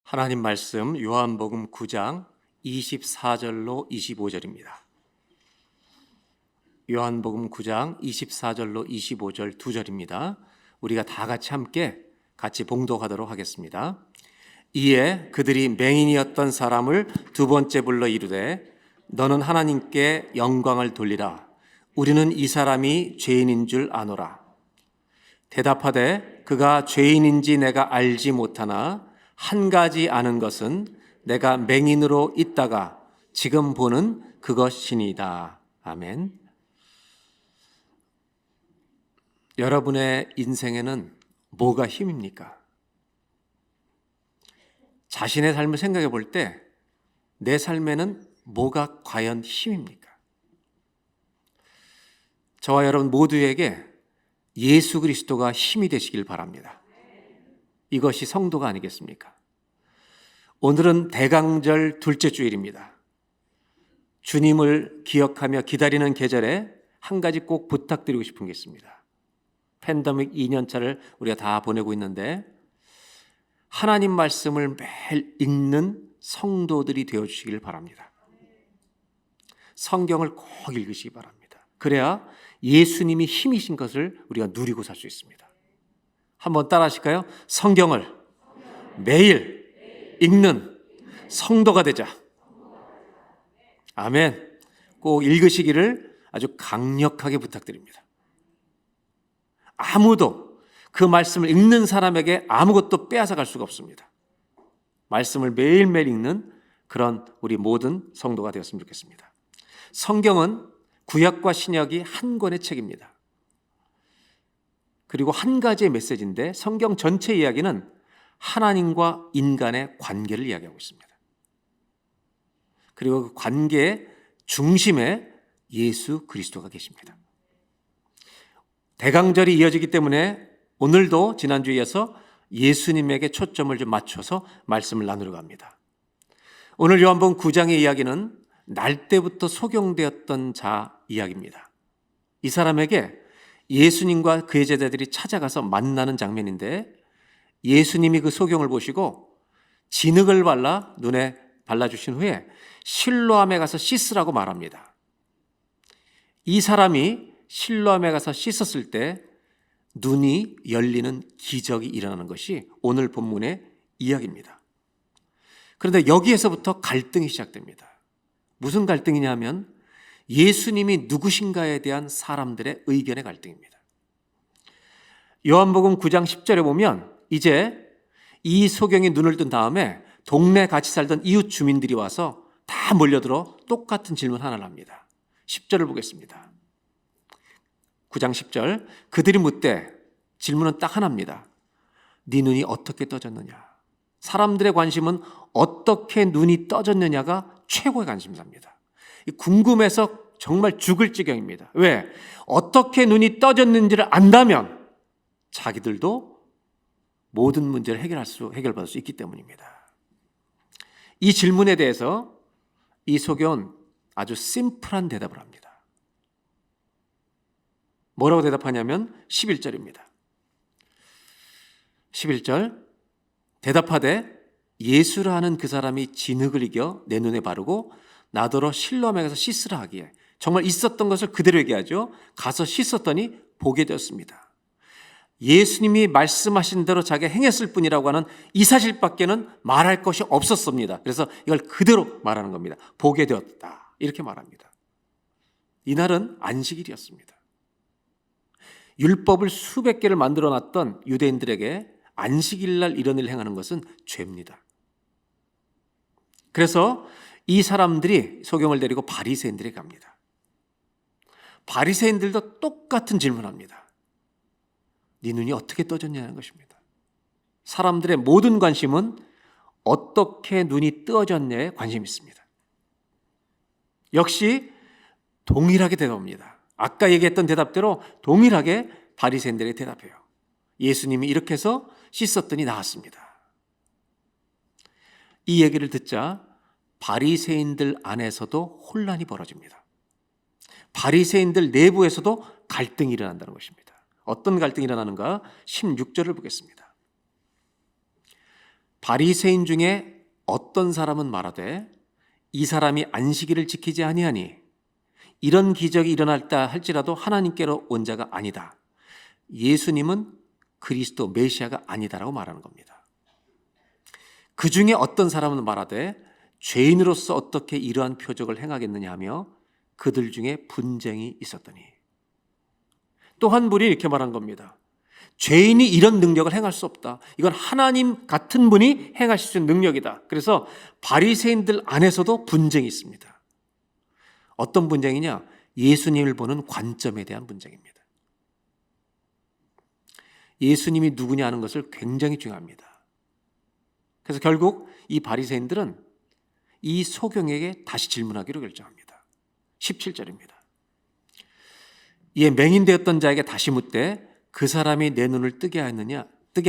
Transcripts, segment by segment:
하나님 말씀 요한복음 9장 24절로 25절입니다. 요한복음 9장 24절로 25절 두 절입니다. 우리가 다 같이 봉독하도록 하겠습니다. 이에 그들이 맹인이었던 사람을 두 번째 불러 이르되 너는 하나님께 영광을 돌리라. 우리는 이 사람이 죄인인 줄 아노라. 대답하되 그가 죄인인지 내가 알지 못하나 한 가지 아는 것은 내가 맹인으로 있다가 지금 보는 그것이니이다. 아멘. 여러분의 인생에는 뭐가 힘입니까? 자신의 삶을 생각해 볼 때 내 삶에는 뭐가 과연 힘입니까? 저와 여러분 모두에게 예수 그리스도가 힘이 되시길 바랍니다. 이것이 성도가 아니겠습니까? 오늘은 대강절 둘째 주일입니다. 주님을 기억하며 기다리는 계절에 한 가지 꼭 부탁드리고 싶은 게 있습니다. 팬데믹 2년차를 우리가 다 보내고 있는데 하나님 말씀을 매일 읽는 성도들이 되어주시길 바랍니다. 성경을 꼭 읽으시기 바랍니다. 그래야 예수님이 힘이신 것을 우리가 누리고 살 수 있습니다. 한번 따라 하실까요? 성경을 매일 읽는 성도가 되자. 아멘. 꼭 읽으시기를 아주 강력하게 부탁드립니다. 아무도 그 말씀을 읽는 사람에게 아무것도 빼앗아 갈 수가 없습니다. 말씀을 매일매일 읽는 그런 우리 모든 성도가 되었으면 좋겠습니다. 성경은 구약과 신약이 한 권의 책입니다. 그리고 한 가지의 메시지인데 성경 전체 이야기는 하나님과 인간의 관계를 이야기하고 있습니다. 그리고 그 관계의 중심에 예수 그리스도가 계십니다. 대강절이 이어지기 때문에 오늘도 지난주에 이어서 예수님에게 초점을 좀 맞춰서 말씀을 나누려고 합니다. 오늘 요한복음 9장의 이야기는 날 때부터 소경되었던 자 이야기입니다. 이 사람에게 예수님과 그의 제자들이 찾아가서 만나는 장면인데 예수님이 그 소경을 보시고 진흙을 발라 눈에 발라주신 후에 실로암에 가서 씻으라고 말합니다. 이 사람이 실로암에 가서 씻었을 때 눈이 열리는 기적이 일어나는 것이 오늘 본문의 이야기입니다. 그런데 여기에서부터 갈등이 시작됩니다. 무슨 갈등이냐면 예수님이 누구신가에 대한 사람들의 의견의 갈등입니다. 요한복음 9장 10절에 보면 이제 이 소경이 눈을 뜬 다음에 동네 같이 살던 이웃 주민들이 와서 다 몰려들어 똑같은 질문 하나를 합니다. 10절을 보겠습니다. 9장 10절 그들이 묻되 질문은 딱 하나입니다. 네 눈이 어떻게 떠졌느냐? 사람들의 관심은 어떻게 눈이 떠졌느냐가 최고의 관심사입니다. 궁금해서 정말 죽을 지경입니다. 왜? 어떻게 눈이 떠졌는지를 안다면 자기들도 모든 문제를 해결받을 수 있기 때문입니다. 이 질문에 대해서 이 소경은 아주 심플한 대답을 합니다. 뭐라고 대답하냐면 11절입니다. 11절 대답하되 예수라 하는 그 사람이 진흙을 이겨 내 눈에 바르고 나더러 실로암에 가서 씻으라 하기에 정말 있었던 것을 그대로 얘기하죠. 가서 씻었더니 보게 되었습니다. 예수님이 말씀하신 대로 자기가 행했을 뿐이라고 하는 이 사실밖에는 말할 것이 없었습니다. 그래서 이걸 그대로 말하는 겁니다. 보게 되었다 이렇게 말합니다. 이날은 안식일이었습니다. 율법을 수백 개를 만들어놨던 유대인들에게 안식일날 이런 일을 행하는 것은 죄입니다. 그래서 이 사람들이 소경을 데리고 바리새인들에게 갑니다. 바리새인들도 똑같은 질문합니다. 네 눈이 어떻게 떠졌냐는 것입니다. 사람들의 모든 관심은 어떻게 눈이 떠졌냐에 관심이 있습니다. 역시 동일하게 대답합니다. 아까 얘기했던 대답대로 동일하게 바리새인들이 대답해요. 예수님이 이렇게 해서 씻었더니 나았습니다. 이 얘기를 듣자 바리새인들 안에서도 혼란이 벌어집니다. 바리새인들 내부에서도 갈등이 일어난다는 것입니다. 어떤 갈등이 일어나는가? 16절을 보겠습니다. 바리새인 중에 어떤 사람은 말하되 이 사람이 안식일을 지키지 아니하니 이런 기적이 일어났다 할지라도 하나님께로 온 자가 아니다. 예수님은 그리스도 메시아가 아니다라고 말하는 겁니다. 그 중에 어떤 사람은 말하되 죄인으로서 어떻게 이러한 표적을 행하겠느냐 하며 그들 중에 분쟁이 있었더니, 또 한 분이 이렇게 말한 겁니다. 죄인이 이런 능력을 행할 수 없다. 이건 하나님 같은 분이 행하실 수 있는 능력이다. 그래서 바리새인들 안에서도 분쟁이 있습니다. 어떤 분쟁이냐? 예수님을 보는 관점에 대한 분쟁입니다. 예수님이 누구냐 하는 것을 굉장히 중요합니다. 그래서 결국 이 바리새인들은 이 소경에게 다시 질문하기로 결정합니다. 17절입니다. 이에 맹인되었던 자에게 다시 묻되 그 사람이 내 눈을 뜨게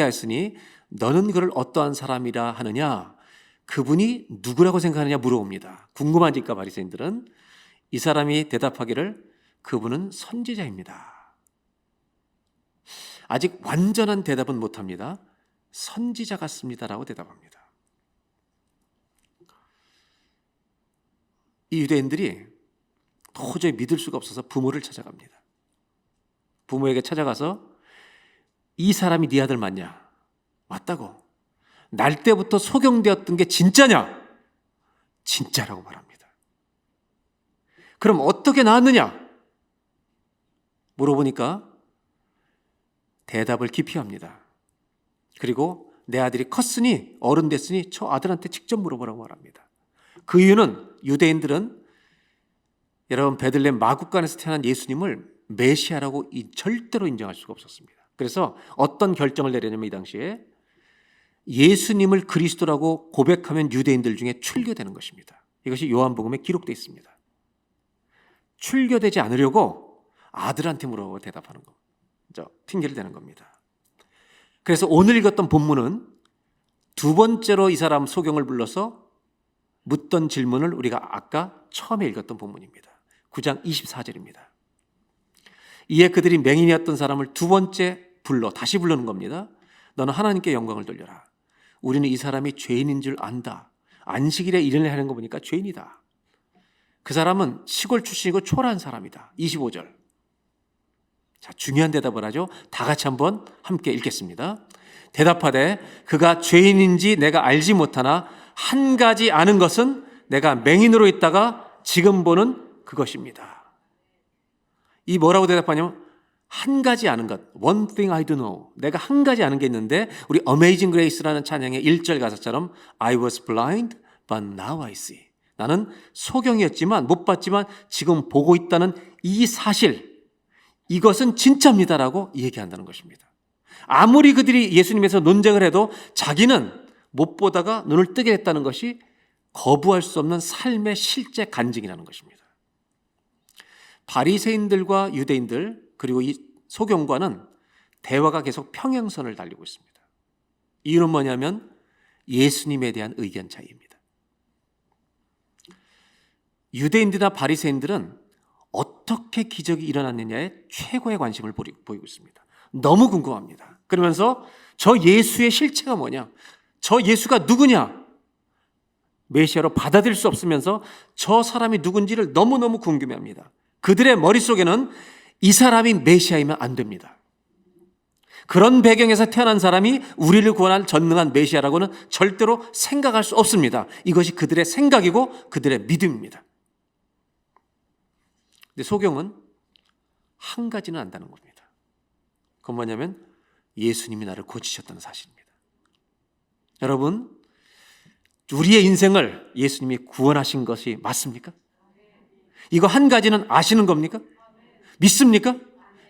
하였으니 너는 그를 어떠한 사람이라 하느냐? 그분이 누구라고 생각하느냐 물어봅니다. 궁금하니까 바리새인들은. 이 사람이 대답하기를 그분은 선지자입니다. 아직 완전한 대답은 못합니다. 선지자 같습니다라고 대답합니다. 이 유대인들이 도저히 믿을 수가 없어서 부모를 찾아갑니다. 부모에게 찾아가서 이 사람이 네 아들 맞냐? 맞다고. 날 때부터 소경되었던 게 진짜냐? 진짜라고 말합니다. 그럼 어떻게 낳았느냐? 물어보니까 대답을 기피합니다. 그리고 내 아들이 컸으니 어른 됐으니 저 아들한테 직접 물어보라고 말합니다. 그 이유는 유대인들은 여러분 베들레헴 마구간에서 태어난 예수님을 메시아라고 절대로 인정할 수가 없었습니다. 그래서 어떤 결정을 내렸냐면 이 당시에 예수님을 그리스도라고 고백하면 유대인들 중에 출교되는 것입니다. 이것이 요한복음에 기록되어 있습니다. 출교되지 않으려고 아들한테 물어보고 대답하는 거, 핑계를 대는 겁니다. 그래서 오늘 읽었던 본문은 두 번째로 이 사람 소경을 불러서 묻던 질문을 우리가 아까 처음에 읽었던 본문입니다. 9장 24절입니다. 이에 그들이 맹인이었던 사람을 두 번째 다시 부르는 겁니다. 너는 하나님께 영광을 돌려라. 우리는 이 사람이 죄인인 줄 안다. 안식일에 일을 하는 거 보니까 죄인이다. 그 사람은 시골 출신이고 초라한 사람이다. 25절. 자, 중요한 대답을 하죠. 다 같이 한번 함께 읽겠습니다. 대답하되 그가 죄인인지 내가 알지 못하나 한 가지 아는 것은 내가 맹인으로 있다가 지금 보는 그것입니다. 이 뭐라고 대답하냐면 한 가지 아는 것, one thing I do know. 내가 한 가지 아는 게 있는데 우리 Amazing Grace라는 찬양의 1절 가사처럼 I was blind but now I see. 나는 소경이었지만 못 봤지만 지금 보고 있다는 이 사실, 이것은 진짜입니다라고 얘기한다는 것입니다. 아무리 그들이 예수님에서 논쟁을 해도 자기는 못 보다가 눈을 뜨게 됐다는 것이 거부할 수 없는 삶의 실제 간증이라는 것입니다. 바리새인들과 유대인들 그리고 이 소경과는 대화가 계속 평행선을 달리고 있습니다. 이유는 뭐냐면 예수님에 대한 의견 차이입니다. 유대인들이나 바리새인들은 어떻게 기적이 일어났느냐에 최고의 관심을 보이고 있습니다. 너무 궁금합니다. 그러면서 저 예수의 실체가 뭐냐? 저 예수가 누구냐? 메시아로 받아들일 수 없으면서 저 사람이 누군지를 너무너무 궁금해합니다. 그들의 머릿속에는 이 사람이 메시아이면 안 됩니다. 그런 배경에서 태어난 사람이 우리를 구원할 전능한 메시아라고는 절대로 생각할 수 없습니다. 이것이 그들의 생각이고 그들의 믿음입니다. 근데 소경은 한 가지는 안다는 겁니다. 그건 뭐냐면 예수님이 나를 고치셨다는 사실입니다. 여러분, 우리의 인생을 예수님이 구원하신 것이 맞습니까? 이거 한 가지는 아시는 겁니까? 믿습니까?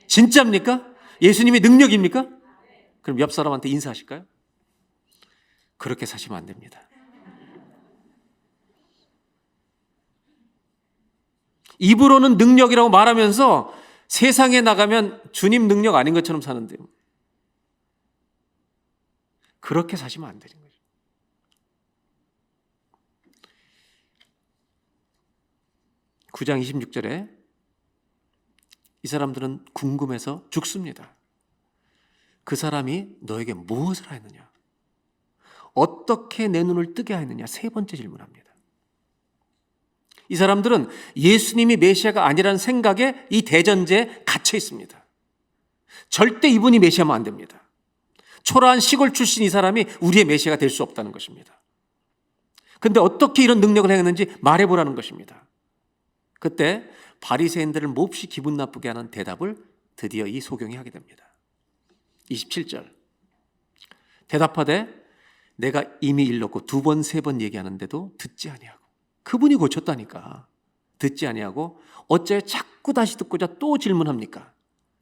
진짜입니까? 예수님의 능력입니까? 그럼 옆 사람한테 인사하실까요? 그렇게 사시면 안 됩니다. 입으로는 능력이라고 말하면서 세상에 나가면 주님 능력 아닌 것처럼 사는데요. 그렇게 사시면 안 되는 거죠. (9장 26절에) 이 사람들은 궁금해서 죽습니다. 그 사람이 너에게 무엇을 하였느냐? 어떻게 내 눈을 뜨게 하였느냐? 세 번째 질문합니다. 이 사람들은 예수님이 메시아가 아니라는 생각에 이 대전제에 갇혀 있습니다. 절대 이분이 메시아면 안 됩니다. 초라한 시골 출신 이 사람이 우리의 메시아가 될 수 없다는 것입니다. 그런데 어떻게 이런 능력을 행했는지 말해보라는 것입니다. 그때 바리새인들을 몹시 기분 나쁘게 하는 대답을 드디어 이 소경이 하게 됩니다. 27절. 대답하되 내가 이미 일렀고 두 번, 세 번 얘기하는데도 듣지 아니하고. 그분이 고쳤다니까. 듣지 아니하고 어째 자꾸 다시 듣고자 또 질문합니까?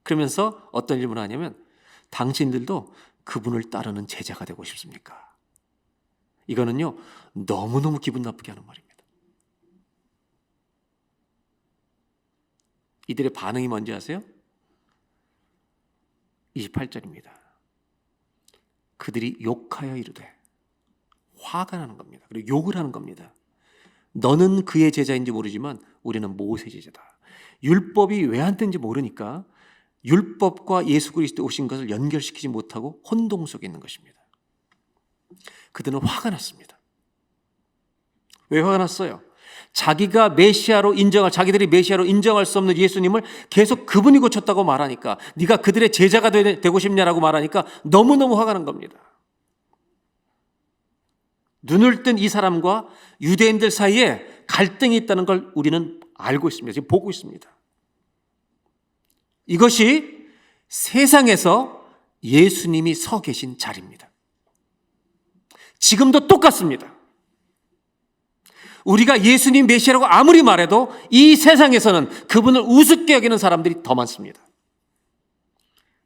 그러면서 어떤 질문을 하냐면 당신들도 그분을 따르는 제자가 되고 싶습니까? 이거는요, 너무너무 기분 나쁘게 하는 말입니다. 이들의 반응이 뭔지 아세요? 28절입니다. 그들이 욕하여 이르되, 화가 나는 겁니다. 그리고 욕을 하는 겁니다. 너는 그의 제자인지 모르지만 우리는 모세 제자다. 율법이 왜 안 된지 모르니까 율법과 예수 그리스도 오신 것을 연결시키지 못하고 혼동 속에 있는 것입니다. 그들은 화가 났습니다. 왜 화가 났어요? 자기들이 메시아로 인정할 수 없는 예수님을 계속 그분이 고쳤다고 말하니까, 네가 그들의 제자가 되고 싶냐라고 말하니까 너무너무 화가 난 겁니다. 눈을 뜬 이 사람과 유대인들 사이에 갈등이 있다는 걸 우리는 알고 있습니다. 지금 보고 있습니다. 이것이 세상에서 예수님이 서 계신 자리입니다. 지금도 똑같습니다. 우리가 예수님 메시아라고 아무리 말해도 이 세상에서는 그분을 우습게 여기는 사람들이 더 많습니다.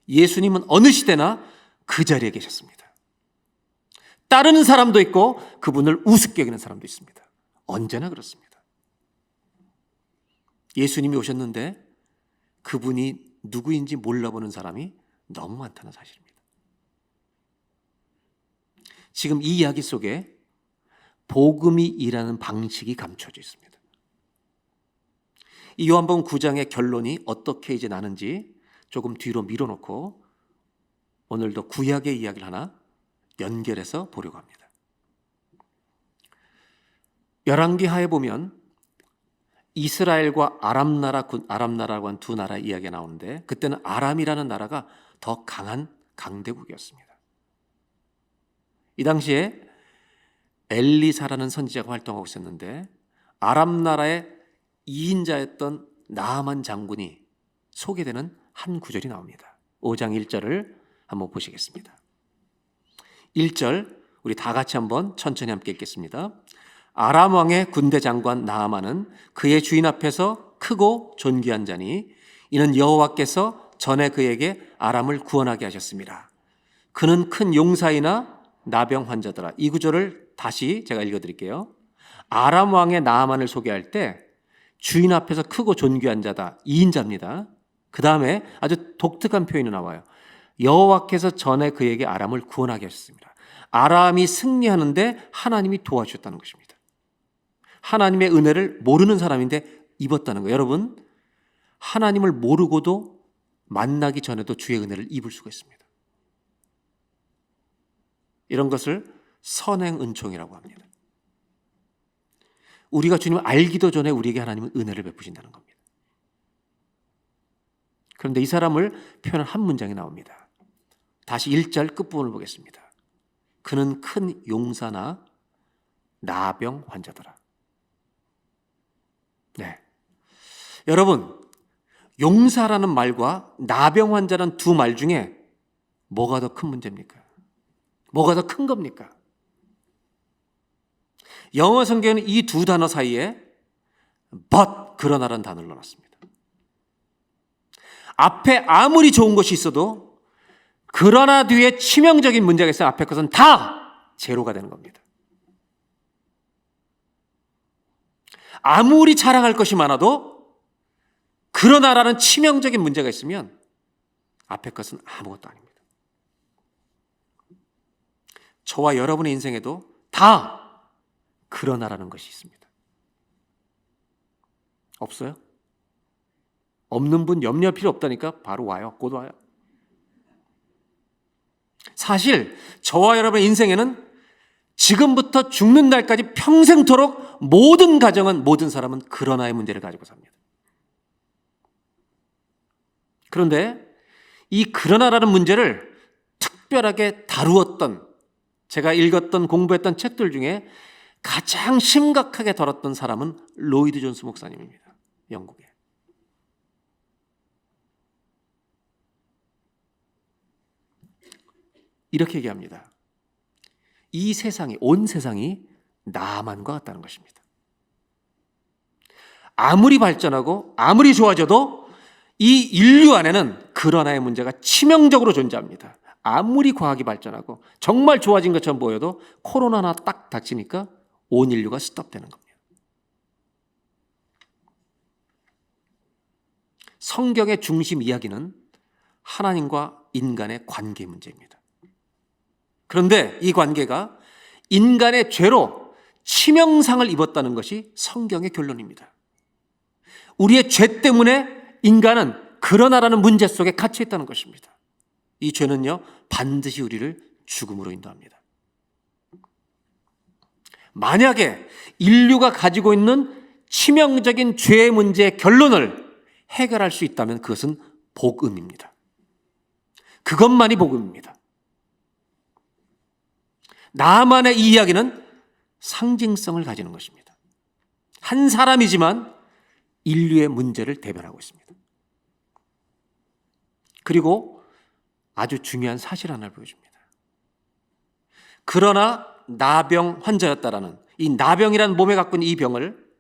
예수님은 어느 시대나 그 자리에 계셨습니다. 따르는 사람도 있고 그분을 우습게 여기는 사람도 있습니다. 언제나 그렇습니다. 예수님이 오셨는데 그분이 누구인지 몰라보는 사람이 너무 많다는 사실입니다. 지금 이 이야기 속에 복음이 일하는 방식이 감춰져 있습니다. 이 요한복음 9장의 결론이 어떻게 이제 나는지 조금 뒤로 밀어놓고 오늘도 구약의 이야기를 하나 연결해서 보려고 합니다. 열왕기 하에 보면 이스라엘과 아람나라고 한 두 나라 이야기가 나오는데, 그때는 아람이라는 나라가 더 강한 강대국이었습니다. 이 당시에 엘리사라는 선지자가 활동하고 있었는데 아람 나라의 2인자였던 나아만 장군이 소개되는 한 구절이 나옵니다. 5장 1절을 한번 보시겠습니다. 1절 우리 다 같이 한번 천천히 함께 읽겠습니다. 아람 왕의 군대 장관 나아만은 그의 주인 앞에서 크고 존귀한 자니 이는 여호와께서 전에 그에게 아람을 구원하게 하셨습니다. 그는 큰 용사이나 나병 환자더라. 이 구절을 다시 제가 읽어드릴게요. 아람 왕의 나아만을 소개할 때 주인 앞에서 크고 존귀한 자다. 2인자입니다. 그 다음에 아주 독특한 표현이 나와요. 여호와께서 전에 그에게 아람을 구원하게 하셨습니다. 아람이 승리하는데 하나님이 도와주셨다는 것입니다. 하나님의 은혜를 모르는 사람인데 입었다는 거예요. 여러분, 하나님을 모르고도 만나기 전에도 주의 은혜를 입을 수가 있습니다. 이런 것을 선행 은총이라고 합니다. 우리가 주님을 알기도 전에 우리에게 하나님은 은혜를 베푸신다는 겁니다. 그런데 이 사람을 표현한 한 문장이 나옵니다. 다시 1절 끝부분을 보겠습니다. 그는 큰 용사나 나병 환자더라. 네, 여러분, 용사라는 말과 나병 환자라는 두 말 중에 뭐가 더 큰 문제입니까? 뭐가 더 큰 겁니까? 영어 성경은 이 두 단어 사이에 but, 그러나라는 단어를 넣어놨습니다. 앞에 아무리 좋은 것이 있어도 그러나 뒤에 치명적인 문제가 있어요. 앞에 것은 다 제로가 되는 겁니다. 아무리 자랑할 것이 많아도 그러나라는 치명적인 문제가 있으면 앞에 것은 아무것도 아닙니다. 저와 여러분의 인생에도 다 그러나라는 것이 있습니다. 없어요? 없는 분 염려 필요 없다니까 바로 와요. 곧 와요. 사실 저와 여러분의 인생에는 지금부터 죽는 날까지 평생토록 모든 가정은, 모든 사람은 그러나의 문제를 가지고 삽니다. 그런데 이 그러나라는 문제를 특별하게 다루었던, 제가 읽었던 공부했던 책들 중에 가장 심각하게 다뤘던 사람은 로이드 존스 목사님입니다. 영국에. 이렇게 얘기합니다. 이 세상이, 온 세상이 나만과 같다는 것입니다. 아무리 발전하고 아무리 좋아져도 이 인류 안에는 그러나의 문제가 치명적으로 존재합니다. 아무리 과학이 발전하고 정말 좋아진 것처럼 보여도 코로나 하나 딱 닥치니까 온 인류가 스톱되는 겁니다. 성경의 중심 이야기는 하나님과 인간의 관계 문제입니다. 그런데 이 관계가 인간의 죄로 치명상을 입었다는 것이 성경의 결론입니다. 우리의 죄 때문에 인간은 그러나라는 문제 속에 갇혀 있다는 것입니다. 이 죄는요, 반드시 우리를 죽음으로 인도합니다. 만약에 인류가 가지고 있는 치명적인 죄의 문제의 결론을 해결할 수 있다면 그것은 복음입니다. 그것만이 복음입니다. 나만의 이 이야기는 상징성을 가지는 것입니다. 한 사람이지만 인류의 문제를 대변하고 있습니다. 그리고 아주 중요한 사실 하나를 보여줍니다. 그러나 나병 환자였다라는, 이 나병이라는 몸에 갖고 있는 이 병을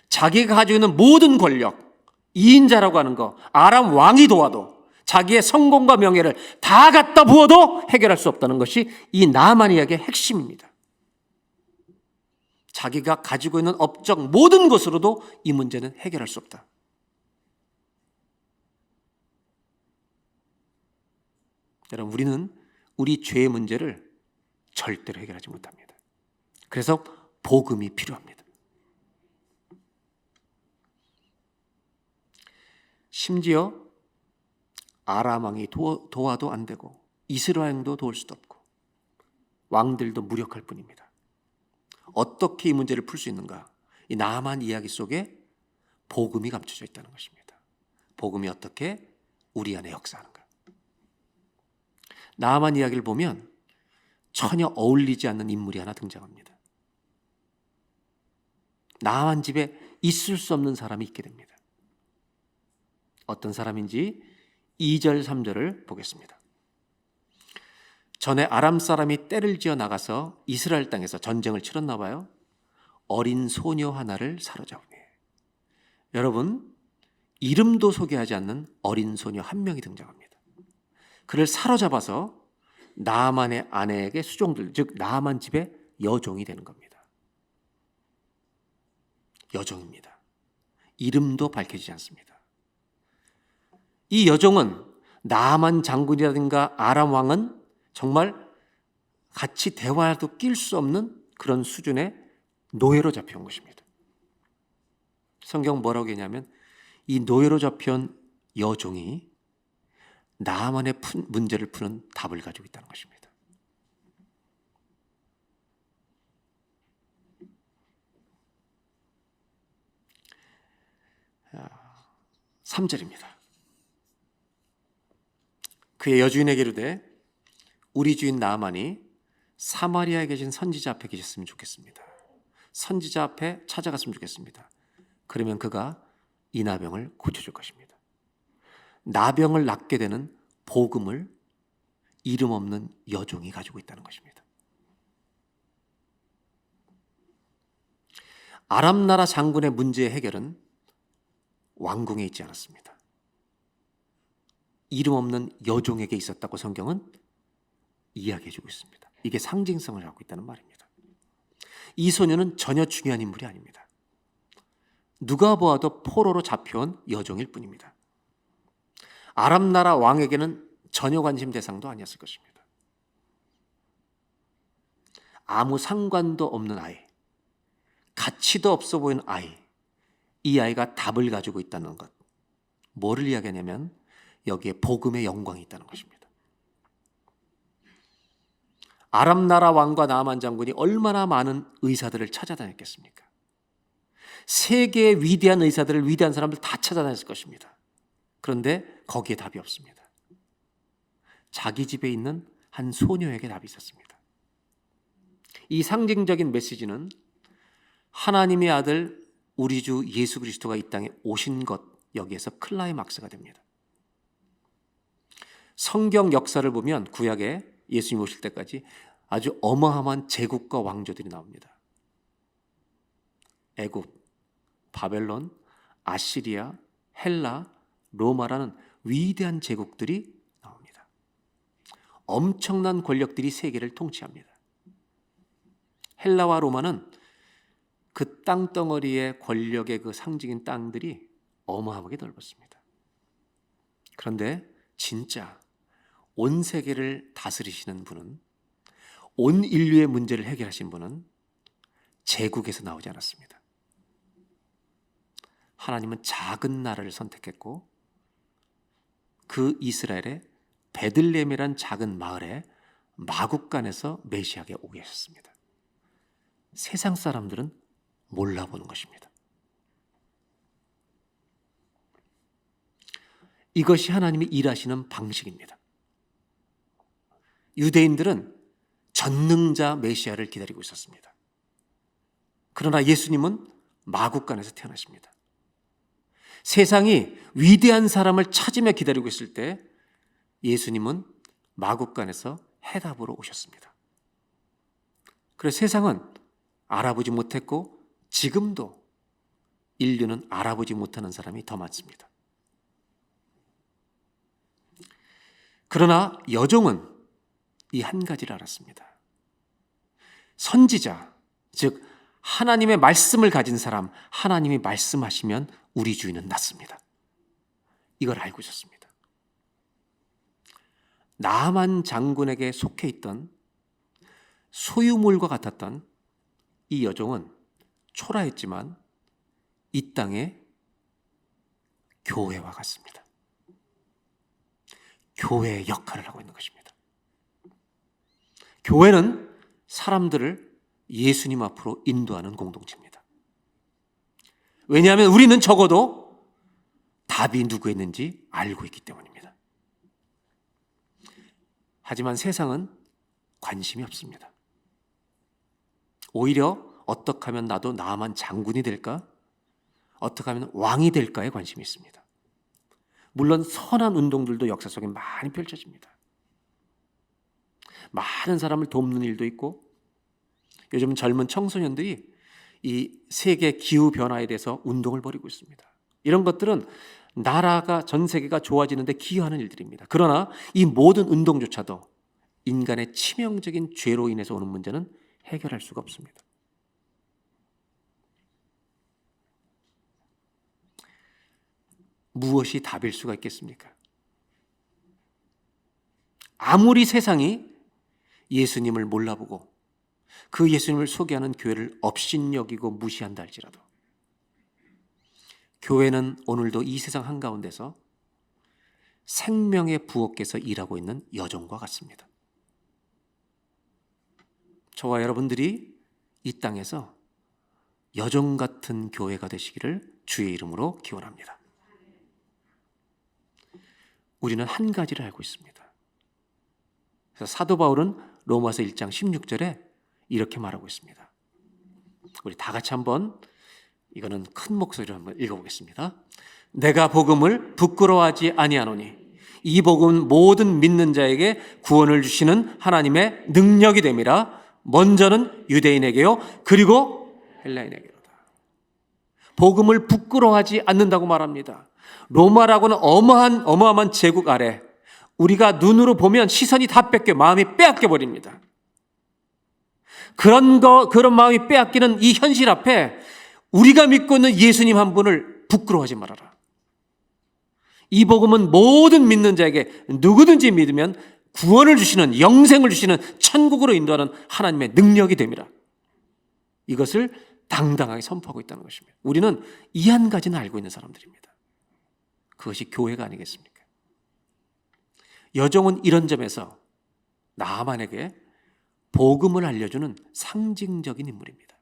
자기가 가지고 있는 모든 권력, 이인자라고 하는 거, 아람 왕이 도와도, 자기의 성공과 명예를 다 갖다 부어도 해결할 수 없다는 것이 이 나만 이야기의 핵심입니다. 자기가 가지고 있는 업적 모든 것으로도 이 문제는 해결할 수 없다. 여러분, 우리는 우리 죄의 문제를 절대로 해결하지 못합니다. 그래서 복음이 필요합니다. 심지어 아람 왕이 도와도 안 되고 이스라엘 왕도 도울 수도 없고 왕들도 무력할 뿐입니다. 어떻게 이 문제를 풀 수 있는가? 이 나만 이야기 속에 복음이 감춰져 있다는 것입니다. 복음이 어떻게 우리 안에 역사하는가? 나만 이야기를 보면 전혀 어울리지 않는 인물이 하나 등장합니다. 나만 집에 있을 수 없는 사람이 있게 됩니다. 어떤 사람인지 2절 3절을 보겠습니다. 전에 아람 사람이 떼를 지어 나가서 이스라엘 땅에서 전쟁을 치렀나 봐요. 어린 소녀 하나를 사로잡으니. 여러분, 이름도 소개하지 않는 어린 소녀 한 명이 등장합니다. 그를 사로잡아서 나만의 아내에게 수종들, 즉 나만 집의 여종이 되는 겁니다. 여종입니다. 이름도 밝혀지지 않습니다. 이 여종은 나만 장군이라든가 아람 왕은 정말 같이 대화도 낄 수 없는 그런 수준의 노예로 잡혀온 것입니다. 성경 뭐라고 했냐면 이 노예로 잡혀온 여종이 나만의 문제를 푸는 답을 가지고 있다는 것입니다. 자, 3절입니다. 그의 여주인에게 이르되 우리 주인 나아만이 사마리아에 계신 선지자 앞에 계셨으면 좋겠습니다. 선지자 앞에 찾아갔으면 좋겠습니다. 그러면 그가 이 나병을 고쳐줄 것입니다. 나병을 낫게 되는 복음을 이름 없는 여종이 가지고 있다는 것입니다. 아람 나라 장군의 문제의 해결은 왕궁에 있지 않았습니다. 이름 없는 여종에게 있었다고 성경은 이야기해주고 있습니다. 이게 상징성을 갖고 있다는 말입니다. 이 소녀는 전혀 중요한 인물이 아닙니다. 누가 보아도 포로로 잡혀온 여종일 뿐입니다. 아람 나라 왕에게는 전혀 관심 대상도 아니었을 것입니다. 아무 상관도 없는 아이, 가치도 없어 보이는 아이, 이 아이가 답을 가지고 있다는 것. 뭐를 이야기하냐면 여기에 복음의 영광이 있다는 것입니다. 아람 나라 왕과 나아만 장군이 얼마나 많은 의사들을 찾아다녔겠습니까? 세계의 위대한 의사들을, 위대한 사람들 다 찾아다녔을 것입니다. 그런데 거기에 답이 없습니다. 자기 집에 있는 한 소녀에게 답이 있었습니다. 이 상징적인 메시지는 하나님의 아들 우리 주 예수 그리스도가 이 땅에 오신 것, 여기에서 클라이막스가 됩니다. 성경 역사를 보면 구약에 예수님 오실 때까지 아주 어마어마한 제국과 왕조들이 나옵니다. 애굽, 바벨론, 아시리아, 헬라, 로마라는 위대한 제국들이 나옵니다. 엄청난 권력들이 세계를 통치합니다. 헬라와 로마는 그 땅덩어리의 권력의 그 상징인 땅들이 어마어마하게 넓었습니다. 그런데 진짜 온 세계를 다스리시는 분은, 온 인류의 문제를 해결하신 분은 제국에서 나오지 않았습니다. 하나님은 작은 나라를 선택했고 그 이스라엘의 베들레헴이란 작은 마을에 마국간에서 메시아가 오게 하셨습니다. 세상 사람들은 몰라보는 것입니다. 이것이 하나님이 일하시는 방식입니다. 유대인들은 전능자 메시아를 기다리고 있었습니다. 그러나 예수님은 마국간에서 태어나십니다. 세상이 위대한 사람을 찾으며 기다리고 있을 때 예수님은 마국간에서 해답으로 오셨습니다. 그래서 세상은 알아보지 못했고 지금도 인류는 알아보지 못하는 사람이 더 많습니다. 그러나 여종은 이 한 가지를 알았습니다. 선지자, 즉 하나님의 말씀을 가진 사람, 하나님이 말씀하시면 우리 주인은 낫습니다. 이걸 알고 있었습니다. 나아만 장군에게 속해 있던 소유물과 같았던 이 여종은 초라했지만 이 땅의 교회와 같습니다. 교회의 역할을 하고 있는 것입니다. 교회는 사람들을 예수님 앞으로 인도하는 공동체입니다. 왜냐하면 우리는 적어도 답이 누구에 있는지 알고 있기 때문입니다. 하지만 세상은 관심이 없습니다. 오히려 어떻게 하면 나도 나만 장군이 될까? 어떻게 하면 왕이 될까에 관심이 있습니다. 물론 선한 운동들도 역사 속에 많이 펼쳐집니다. 많은 사람을 돕는 일도 있고, 요즘 젊은 청소년들이 이 세계 기후 변화에 대해서 운동을 벌이고 있습니다. 이런 것들은 나라가, 전 세계가 좋아지는데 기여하는 일들입니다. 그러나 이 모든 운동조차도 인간의 치명적인 죄로 인해서 오는 문제는 해결할 수가 없습니다. 무엇이 답일 수가 있겠습니까? 아무리 세상이 예수님을 몰라보고 그 예수님을 소개하는 교회를 업신여기고 무시한다 할지라도 교회는 오늘도 이 세상 한가운데서 생명의 부엌에서 일하고 있는 여종과 같습니다. 저와 여러분들이 이 땅에서 여종 같은 교회가 되시기를 주의 이름으로 기원합니다. 우리는 한 가지를 알고 있습니다. 그래서 사도 바울은 로마서 1장 16절에 이렇게 말하고 있습니다. 우리 다 같이 한번, 이거는 큰 목소리로 한번 읽어보겠습니다. 내가 복음을 부끄러워하지 아니하노니 이 복음은 모든 믿는 자에게 구원을 주시는 하나님의 능력이 됨이라. 먼저는 유대인에게요, 그리고 헬라인에게로다. 복음을 부끄러워하지 않는다고 말합니다. 로마라고는 어마어마한 제국 아래 우리가 눈으로 보면 시선이 다 뺏겨, 마음이 빼앗겨 버립니다. 그런 마음이 빼앗기는 이 현실 앞에 우리가 믿고 있는 예수님 한 분을 부끄러워하지 말아라. 이 복음은 모든 믿는 자에게 누구든지 믿으면 구원을 주시는, 영생을 주시는, 천국으로 인도하는 하나님의 능력이 됨이라. 이것을 당당하게 선포하고 있다는 것입니다. 우리는 이 한 가지는 알고 있는 사람들입니다. 그것이 교회가 아니겠습니까? 여종은 이런 점에서 나아만에게 복음을 알려주는 상징적인 인물입니다.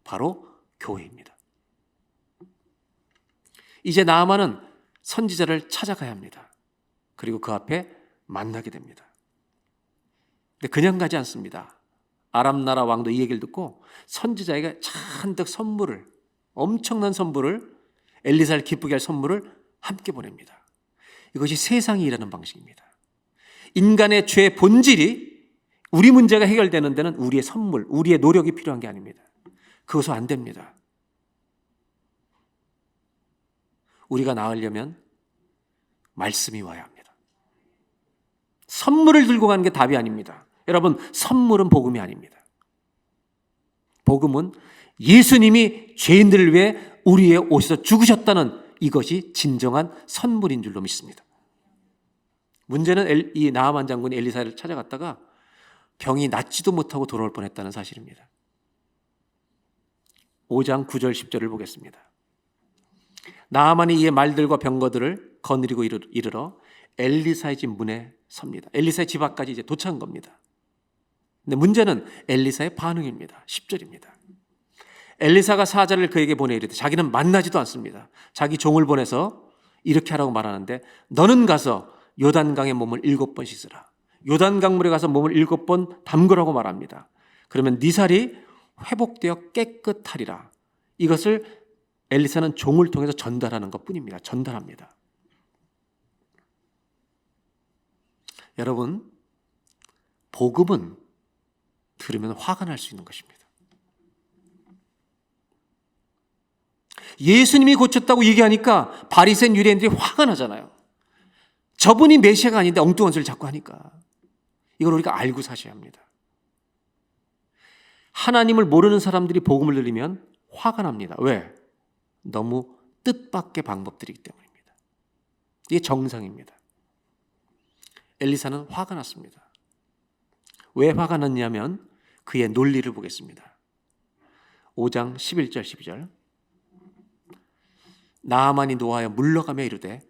바로 교회입니다. 이제 나아만은 선지자를 찾아가야 합니다. 그리고 그 앞에 만나게 됩니다. 근데 그냥 가지 않습니다. 아람 나라 왕도 이 얘기를 듣고 선지자에게 잔뜩 선물을, 엄청난 선물을, 엘리사를 기쁘게 할 선물을 함께 보냅니다. 이것이 세상이 일하는 방식입니다. 인간의 죄의 본질이, 우리 문제가 해결되는 데는 우리의 선물, 우리의 노력이 필요한 게 아닙니다. 그것은 안 됩니다. 우리가 나으려면 말씀이 와야 합니다. 선물을 들고 가는 게 답이 아닙니다. 여러분, 선물은 복음이 아닙니다. 복음은 예수님이 죄인들을 위해 우리의 옷에서 죽으셨다는 이것이 진정한 선물인 줄로 믿습니다. 문제는 이 나아만 장군이 엘리사를 찾아갔다가 병이 낫지도 못하고 돌아올 뻔했다는 사실입니다. 5장 9절 10절을 보겠습니다. 나아만이 이에 말들과 병거들을 거느리고 이르러 엘리사의 집 문에 섭니다. 엘리사의 집 앞까지 이제 도착한 겁니다. 근데 문제는 엘리사의 반응입니다. 10절입니다. 엘리사가 사자를 그에게 보내 이르되, 자기는 만나지도 않습니다. 자기 종을 보내서 이렇게 하라고 말하는데, 너는 가서 요단강에 몸을 7번 씻으라. 요단강물에 가서 몸을 7번 담그라고 말합니다. 그러면 네 살이 회복되어 깨끗하리라. 이것을 엘리사는 종을 통해서 전달하는 것뿐입니다. 전달합니다. 여러분, 복음은 들으면 화가 날 수 있는 것입니다. 예수님이 고쳤다고 얘기하니까 바리새인 유대인들이 화가 나잖아요. 저분이 메시아가 아닌데 엉뚱한 소리를 자꾸 하니까. 이걸 우리가 알고 사셔야 합니다. 하나님을 모르는 사람들이 복음을 들으면 화가 납니다. 왜? 너무 뜻밖의 방법들이기 때문입니다. 이게 정상입니다. 엘리사는 화가 났습니다. 왜 화가 났냐면 그의 논리를 보겠습니다. 5장 11절 12절. 나아만이 노하여 물러가며 이르되,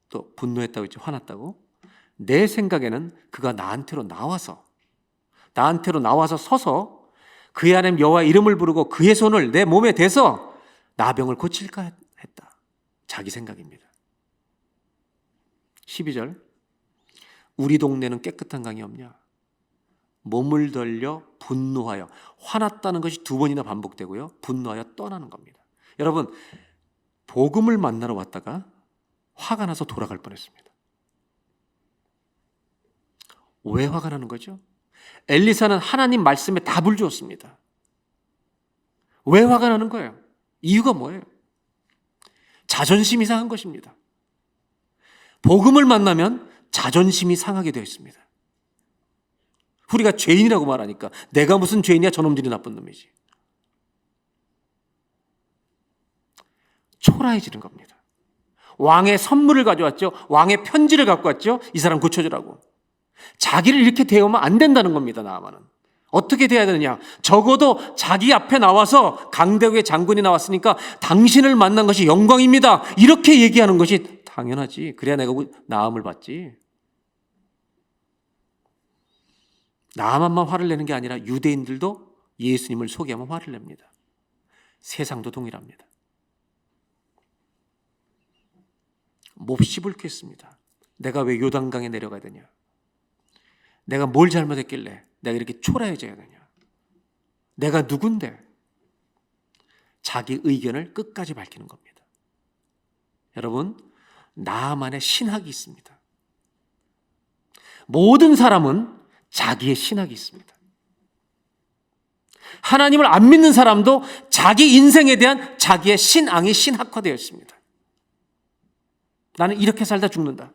또 분노했다고 했죠. 화났다고. 내 생각에는 그가 나한테로 나와서 서서 그의 하나님 여호와의 이름을 부르고 그의 손을 내 몸에 대서 나병을 고칠까 했다. 자기 생각입니다. 12절. 우리 동네는 깨끗한 강이 없냐? 몸을 돌려 분노하여, 화났다는 것이 2번이나 반복되고요. 분노하여 떠나는 겁니다. 여러분, 복음을 만나러 왔다가 화가 나서 돌아갈 뻔했습니다. 왜 화가 나는 거죠? 엘리사는 하나님 말씀에 답을 주었습니다. 왜 화가 나는 거예요? 이유가 뭐예요? 자존심이 상한 것입니다. 복음을 만나면 자존심이 상하게 되어 있습니다. 우리가 죄인이라고 말하니까 내가 무슨 죄인이야, 저놈들이 나쁜 놈이지. 초라해지는 겁니다. 왕의 선물을 가져왔죠. 왕의 편지를 갖고 왔죠. 이 사람 고쳐주라고. 자기를 이렇게 대하면 안 된다는 겁니다. 나아만은 어떻게 돼야 되느냐? 적어도 자기 앞에 나와서 강대국의 장군이 나왔으니까 당신을 만난 것이 영광입니다. 이렇게 얘기하는 것이 당연하지. 그래야 내가 나음을 받지. 나아만만 화를 내는 게 아니라 유대인들도 예수님을 소개하면 화를 냅니다. 세상도 동일합니다. 몹시 불쾌했습니다. 내가 왜 요단강에 내려가야 되냐? 내가 뭘 잘못했길래 내가 이렇게 초라해져야 되냐? 내가 누군데? 자기 의견을 끝까지 밝히는 겁니다. 여러분, 나만의 신학이 있습니다. 모든 사람은 자기의 신학이 있습니다. 하나님을 안 믿는 사람도 자기 인생에 대한 자기의 신앙이 신학화되어 있습니다. 나는 이렇게 살다 죽는다.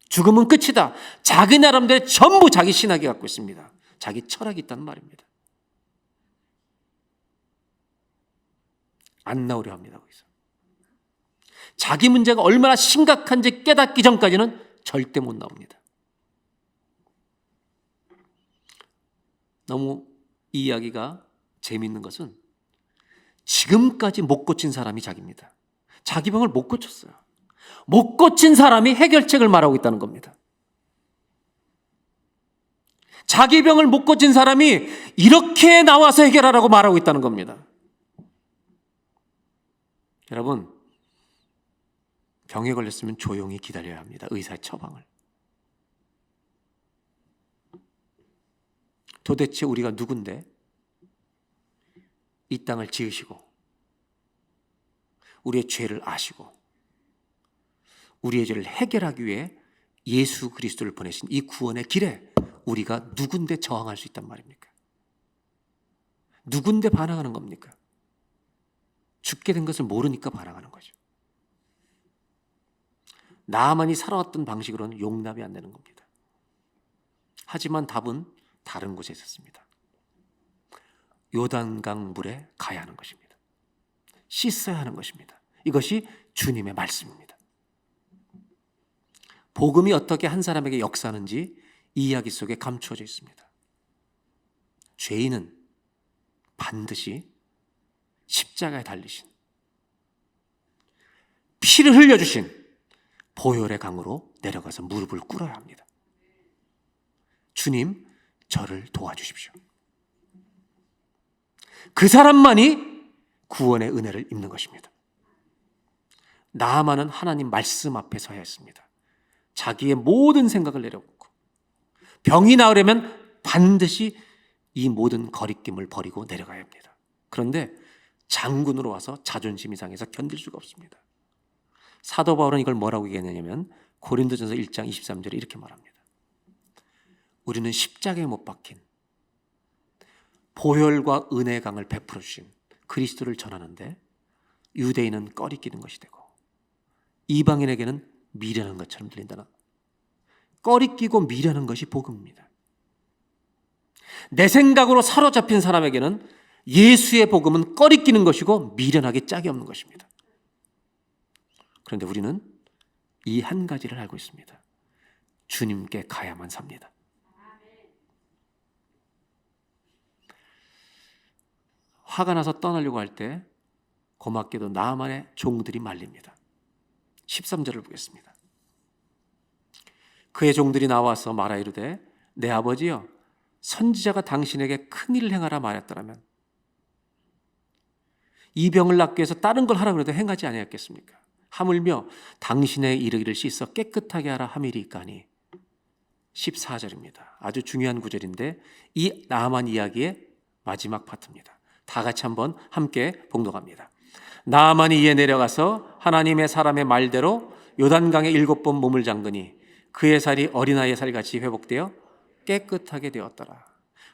죽음은 끝이다. 자기 나름대로 전부 자기 신학이 갖고 있습니다. 자기 철학이 있다는 말입니다. 안 나오려 합니다. 거기서. 자기 문제가 얼마나 심각한지 깨닫기 전까지는 절대 못 나옵니다. 너무 이 이야기가 재미있는 것은 지금까지 못 고친 사람이 자기입니다. 자기 병을 못 고쳤어요. 못 고친 사람이 해결책을 말하고 있다는 겁니다. 자기 병을 못 고친 사람이 이렇게 나와서 해결하라고 말하고 있다는 겁니다. 여러분, 병에 걸렸으면 조용히 기다려야 합니다. 의사의 처방을. 도대체 우리가 누군데 이 땅을 지으시고 우리의 죄를 아시고 우리의 죄를 해결하기 위해 예수 그리스도를 보내신 이 구원의 길에 우리가 누군데 저항할 수 있단 말입니까? 누군데 반항하는 겁니까? 죽게 된 것을 모르니까 반항하는 거죠. 나만이 살아왔던 방식으로는 용납이 안 되는 겁니다. 하지만 답은 다른 곳에 있었습니다. 요단강 물에 가야 하는 것입니다. 씻어야 하는 것입니다. 이것이 주님의 말씀입니다. 복음이 어떻게 한 사람에게 역사하는지 이 이야기 속에 감추어져 있습니다. 죄인은 반드시 십자가에 달리신, 피를 흘려주신 보혈의 강으로 내려가서 무릎을 꿇어야 합니다. 주님, 저를 도와주십시오. 그 사람만이 구원의 은혜를 입는 것입니다. 나아만은 하나님 말씀 앞에 서야 했습니다. 자기의 모든 생각을 내려놓고 병이 나으려면 반드시 이 모든 거리낌을 버리고 내려가야 합니다. 그런데 장군으로 와서 자존심이 상해서 견딜 수가 없습니다. 사도 바울은 이걸 뭐라고 얘기했냐면 고린도전서 1장 23절에 이렇게 말합니다. 우리는 십자가에 못 박힌 보혈과 은혜의 강을 베풀어 주신 그리스도를 전하는데 유대인은 꺼리끼는 것이 되고 이방인에게는 미련한 것처럼 들린다는, 꺼리끼고 미련한 것이 복음입니다. 내 생각으로 사로잡힌 사람에게는 예수의 복음은 꺼리끼는 것이고 미련하기 짝이 없는 것입니다. 그런데 우리는 이 한 가지를 알고 있습니다. 주님께 가야만 삽니다. 화가 나서 떠나려고 할 때 고맙게도 나만의 종들이 말립니다. 13절을 보겠습니다. 그의 종들이 나와서 말하 이르되 내 아버지여 선지자가 당신에게 큰 일을 행하라 말했더라면 이 병을 낫게 해서 다른 걸 하라 그래도 행하지 아니했겠습니까? 하물며 당신의 이르기를 씻어 깨끗하게 하라 함이리까니. 14절입니다. 아주 중요한 구절인데 이 나아만 이야기의 마지막 파트입니다. 다 같이 한번 함께 봉독합니다. 나아만이 이에 내려가서 하나님의 사람의 말대로 요단강에 7번 몸을 잠그니 그의 살이 어린아이의 살같이 회복되어 깨끗하게 되었더라.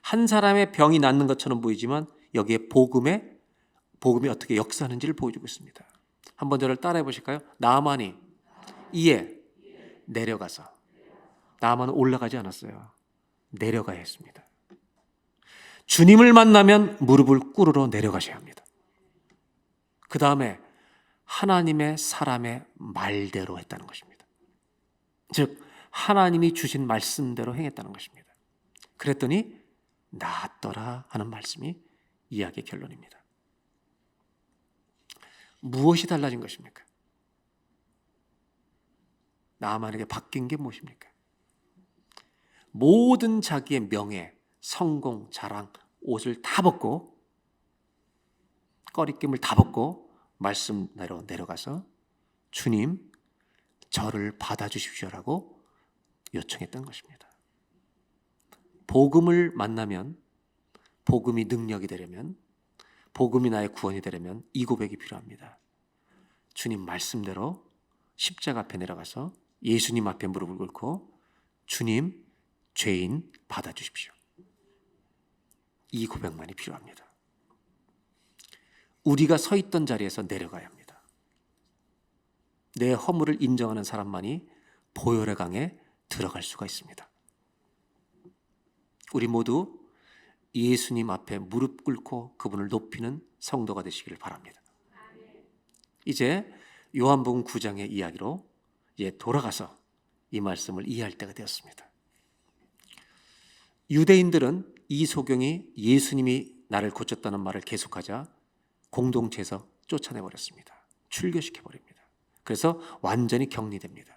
한 사람의 병이 낫는 것처럼 보이지만 여기에 복음이 어떻게 역사하는지를 보여주고 있습니다. 한번 저를 따라해 보실까요? 나아만이 이에 내려가서. 나아만은 올라가지 않았어요. 내려가야 했습니다. 주님을 만나면 무릎을 꿇으러 내려가셔야 합니다. 그 다음에 하나님의 사람의 말대로 했다는 것입니다. 즉 하나님이 주신 말씀대로 행했다는 것입니다. 그랬더니 나았더라 하는 말씀이 이야기의 결론입니다. 무엇이 달라진 것입니까? 나아만에게 바뀐 게 무엇입니까? 모든 자기의 명예, 성공, 자랑, 옷을 다 벗고 꺼리낌을 다 벗고 말씀대로 내려가서 주님 저를 받아주십시오라고 요청했던 것입니다. 복음을 만나면, 복음이 능력이 되려면, 복음이 나의 구원이 되려면 이 고백이 필요합니다. 주님 말씀대로 십자가 앞에 내려가서 예수님 앞에 무릎을 꿇고 주님 죄인 받아주십시오. 이 고백만이 필요합니다. 우리가 서 있던 자리에서 내려가야 합니다. 내 허물을 인정하는 사람만이 보혈의 강에 들어갈 수가 있습니다. 우리 모두 예수님 앞에 무릎 꿇고 그분을 높이는 성도가 되시기를 바랍니다. 이제 요한복음 9장의 이야기로 돌아가서 이 말씀을 이해할 때가 되었습니다. 유대인들은 이 소경이 예수님이 나를 고쳤다는 말을 계속하자 공동체에서 쫓아내버렸습니다. 출교시켜버립니다. 그래서 완전히 격리됩니다.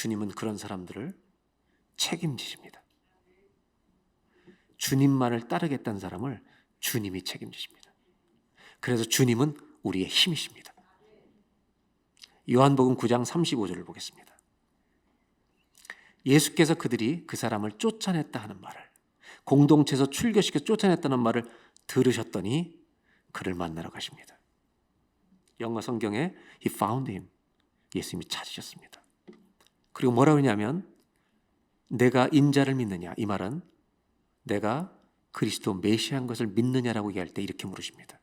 주님은 그런 사람들을 책임지십니다. 주님만을 따르겠다는 사람을 주님이 책임지십니다. 그래서 주님은 우리의 힘이십니다. 요한복음 9장 35절을 보겠습니다. 예수께서 그들이 그 사람을 쫓아냈다 하는 말을, 공동체에서 출교시켜 쫓아냈다는 말을 들으셨더니 그를 만나러 가십니다. 영어 성경에 He found him, 예수님이 찾으셨습니다. 그리고 뭐라고 하냐면 내가 인자를 믿느냐, 이 말은 내가 그리스도 메시아인 것을 믿느냐라고 얘기할 때 이렇게 물으십니다.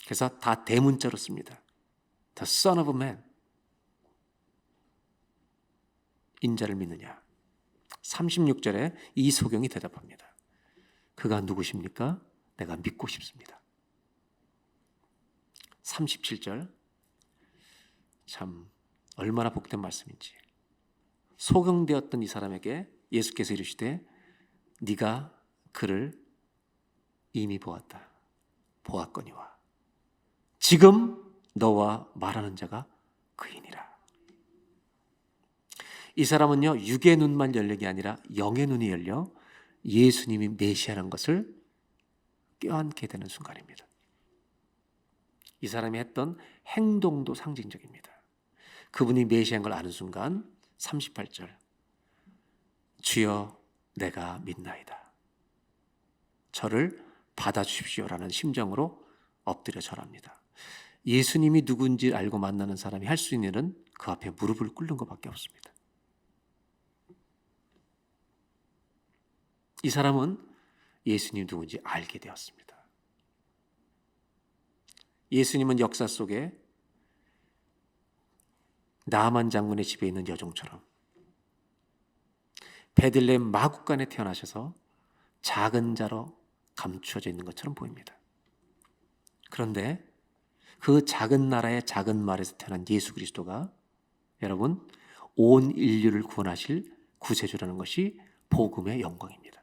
그래서 다 대문자로 씁니다. The Son of Man, 인자를 믿느냐. 36절에 이 소경이 대답합니다. 그가 누구십니까? 내가 믿고 싶습니다. 37절, 참 얼마나 복된 말씀인지. 소경되었던 이 사람에게 예수께서 이르시되 네가 그를 이미 보았다. 보았거니와 지금 너와 말하는 자가 그이니라. 이 사람은요, 육의 눈만 열린 게 아니라 영의 눈이 열려 예수님이 메시아라는 것을 껴안게 되는 순간입니다. 이 사람이 했던 행동도 상징적입니다. 그분이 메시아인 걸 아는 순간 38절, 주여 내가 믿나이다. 저를 받아주십시오라는 심정으로 엎드려 절합니다. 예수님이 누군지 알고 만나는 사람이 할 수 있는 일은 그 앞에 무릎을 꿇는 것밖에 없습니다. 이 사람은 예수님 누군지 알게 되었습니다. 예수님은 역사 속에 나만 장군의 집에 있는 여종처럼 베들레헴 마구간에 태어나셔서 작은 자로 감추어져 있는 것처럼 보입니다. 그런데 그 작은 나라의 작은 말에서 태어난 예수 그리스도가 여러분 온 인류를 구원하실 구세주라는 것이 복음의 영광입니다.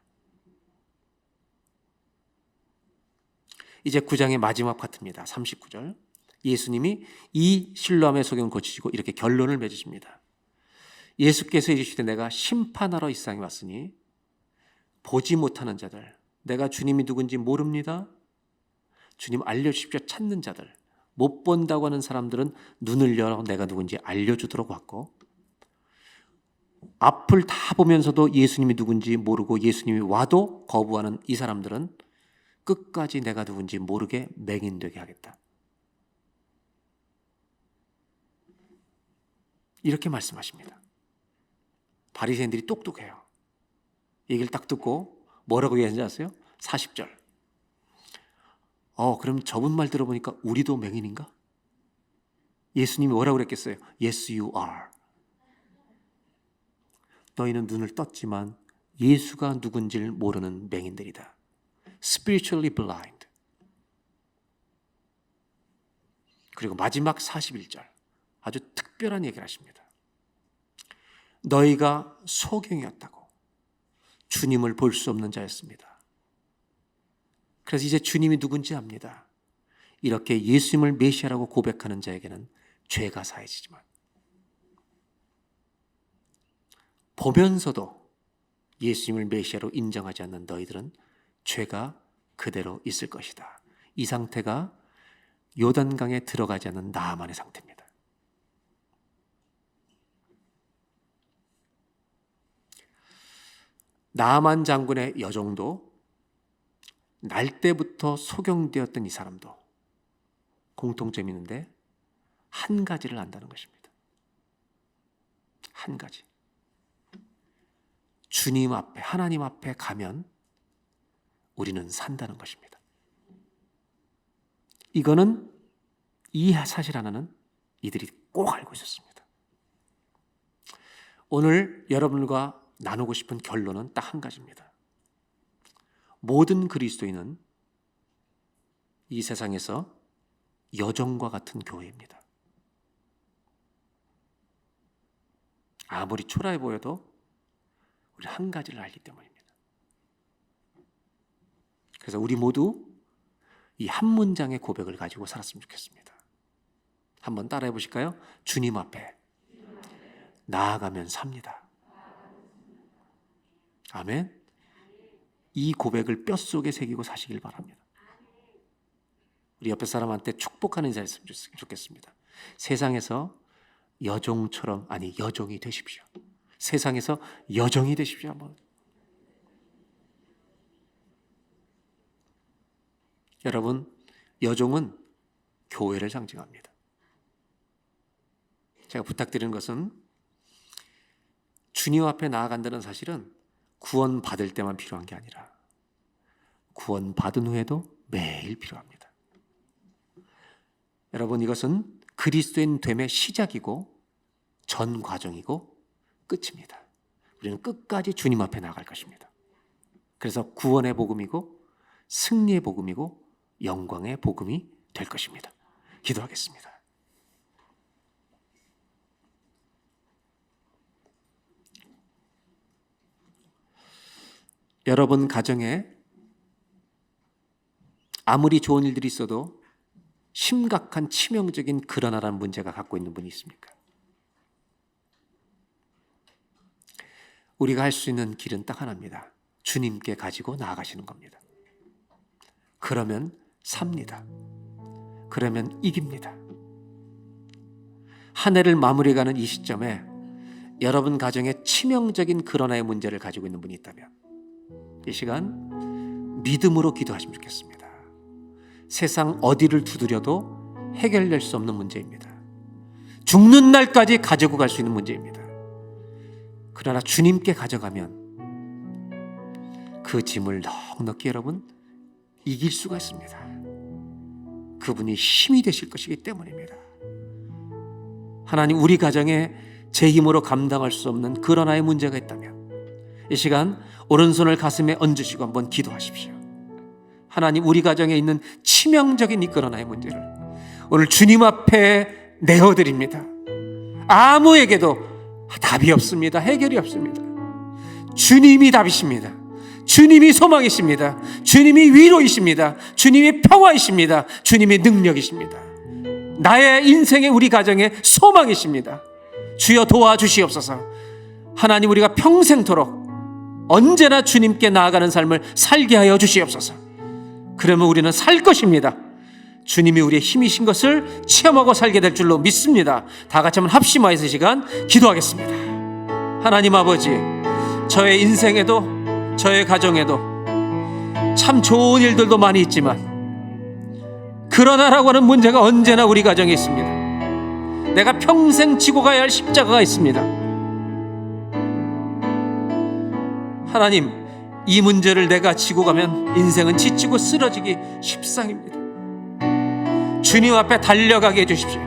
이제 9장의 마지막 파트입니다. 39절. 예수님이 이 실로암의 소경을 고치시고 이렇게 결론을 맺으십니다. 예수께서 이르시되 내가 심판하러 이 세상에 왔으니 보지 못하는 자들, 내가 주님이 누군지 모릅니다. 주님 알려주십시오 찾는 자들, 못 본다고 하는 사람들은 눈을 열어 내가 누군지 알려주도록 왔고, 앞을 다 보면서도 예수님이 누군지 모르고 예수님이 와도 거부하는 이 사람들은 끝까지 내가 누군지 모르게 맹인되게 하겠다. 이렇게 말씀하십니다. 바리새인들이 똑똑해요. 얘기를 딱 듣고 뭐라고 얘기하는지 아세요? 40절. 그럼 저분 말 들어보니까 우리도 맹인인가? 예수님이 뭐라고 그랬겠어요? Yes, you are. 너희는 눈을 떴지만 예수가 누군지를 모르는 맹인들이다. Spiritually blind. 그리고 마지막 41절. 아주 특별한 얘기를 하십니다. 너희가 소경이었다고. 주님을 볼 수 없는 자였습니다. 그래서 이제 주님이 누군지 압니다. 이렇게 예수님을 메시아라고 고백하는 자에게는 죄가 사해지지만 보면서도 예수님을 메시아로 인정하지 않는 너희들은 죄가 그대로 있을 것이다. 이 상태가 요단강에 들어가지 않는 나만의 상태입니다. 나만 장군의 여종도 날 때부터 소경되었던 이 사람도 공통점이 있는데 한 가지를 안다는 것입니다. 한 가지. 주님 앞에, 하나님 앞에 가면 우리는 산다는 것입니다. 이거는 이 사실 하나는 이들이 꼭 알고 있었습니다. 오늘 여러분과 나누고 싶은 결론은 딱 한 가지입니다. 모든 그리스도인은 이 세상에서 여종과 같은 교회입니다. 아무리 초라해 보여도 우리 한 가지를 알기 때문입니다. 그래서 우리 모두 이 한 문장의 고백을 가지고 살았으면 좋겠습니다. 한번 따라해 보실까요? 주님 앞에 나아가면 삽니다. 아멘. 이 고백을 뼛속에 새기고 사시길 바랍니다. 우리 옆에 사람한테 축복하는 인사했으면 좋겠습니다. 세상에서 여종처럼, 아니 여종이 되십시오. 세상에서 여종이 되십시오. 한번. 여러분, 여종은 교회를 상징합니다. 제가 부탁드리는 것은 주님 앞에 나아간다는 사실은 구원 받을 때만 필요한 게 아니라 구원 받은 후에도 매일 필요합니다. 여러분, 이것은 그리스도인 됨의 시작이고 전 과정이고 끝입니다. 우리는 끝까지 주님 앞에 나아갈 것입니다. 그래서 구원의 복음이고 승리의 복음이고 영광의 복음이 될 것입니다. 기도하겠습니다. 여러분 가정에 아무리 좋은 일들이 있어도 심각한 치명적인 그러나라는 문제가 갖고 있는 분이 있습니까? 우리가 할 수 있는 길은 딱 하나입니다. 주님께 가지고 나아가시는 겁니다. 그러면 삽니다. 그러면 이깁니다. 한 해를 마무리해가는 이 시점에 여러분 가정에 치명적인 그러나의 문제를 가지고 있는 분이 있다면 이 시간 믿음으로 기도하시면 좋겠습니다. 세상 어디를 두드려도 해결될 수 없는 문제입니다. 죽는 날까지 가지고 갈 수 있는 문제입니다. 그러나 주님께 가져가면 그 짐을 넉넉히 여러분 이길 수가 있습니다. 그분이 힘이 되실 것이기 때문입니다. 하나님, 우리 가정에 제 힘으로 감당할 수 없는 그러나의 문제가 있다면 이 시간 오른손을 가슴에 얹으시고 한번 기도하십시오. 하나님, 우리 가정에 있는 치명적인 이 그러나의 문제를 오늘 주님 앞에 내어드립니다. 아무에게도 답이 없습니다. 해결이 없습니다. 주님이 답이십니다. 주님이 소망이십니다. 주님이 위로이십니다. 주님이 평화이십니다. 주님이 능력이십니다. 나의 인생의 우리 가정의 소망이십니다. 주여 도와주시옵소서. 하나님, 우리가 평생토록 언제나 주님께 나아가는 삶을 살게 하여 주시옵소서. 그러면 우리는 살 것입니다. 주님이 우리의 힘이신 것을 체험하고 살게 될 줄로 믿습니다. 다 같이 한번 합심하여서 시간 기도하겠습니다. 하나님 아버지, 저의 인생에도 저의 가정에도 참 좋은 일들도 많이 있지만 그러나라고 하는 문제가 언제나 우리 가정에 있습니다. 내가 평생 지고 가야 할 십자가가 있습니다. 하나님, 이 문제를 내가 지고 가면 인생은 지치고 쓰러지기 십상입니다. 주님 앞에 달려가게 해주십시오.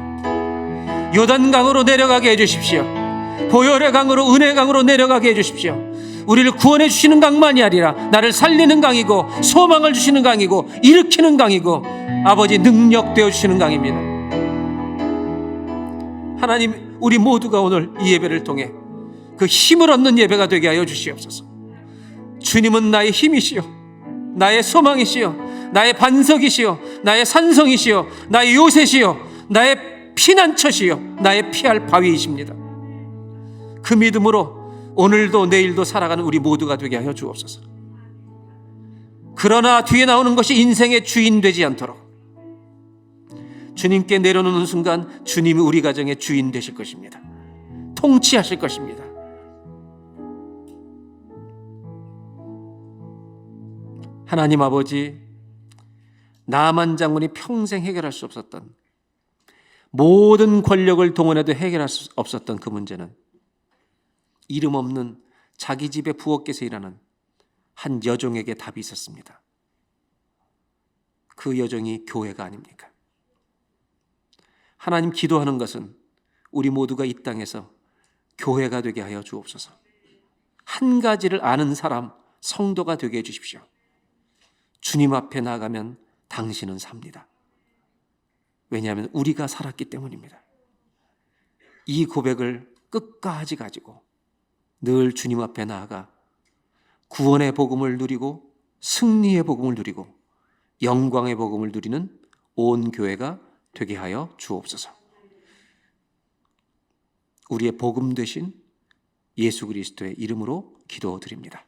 요단강으로 내려가게 해주십시오. 보혈의 강으로, 은혜의 강으로 내려가게 해주십시오. 우리를 구원해 주시는 강만이 아니라 나를 살리는 강이고 소망을 주시는 강이고 일으키는 강이고 아버지 능력 되어주시는 강입니다. 하나님, 우리 모두가 오늘 이 예배를 통해 그 힘을 얻는 예배가 되게 하여 주시옵소서. 주님은 나의 힘이시요, 나의 소망이시요, 나의 반석이시요, 나의 산성이시요, 나의 요새시요, 나의 피난처시요, 나의 피할 바위이십니다. 그 믿음으로 오늘도 내일도 살아가는 우리 모두가 되게 하여 주옵소서. 그러나 뒤에 나오는 것이 인생의 주인 되지 않도록 주님께 내려놓는 순간 주님이 우리 가정의 주인 되실 것입니다. 통치하실 것입니다. 하나님 아버지, 나만 장군이 평생 해결할 수 없었던, 모든 권력을 동원해도 해결할 수 없었던 그 문제는 이름 없는 자기 집의 부엌에서 일하는 한 여종에게 답이 있었습니다. 그 여종이 교회가 아닙니까? 하나님, 기도하는 것은 우리 모두가 이 땅에서 교회가 되게 하여 주옵소서. 한 가지를 아는 사람, 성도가 되게 해주십시오. 주님 앞에 나가면 당신은 삽니다. 왜냐하면 우리가 살았기 때문입니다. 이 고백을 끝까지 가지고 늘 주님 앞에 나아가 구원의 복음을 누리고 승리의 복음을 누리고 영광의 복음을 누리는 온 교회가 되게 하여 주옵소서. 우리의 복음 되신 예수 그리스도의 이름으로 기도드립니다.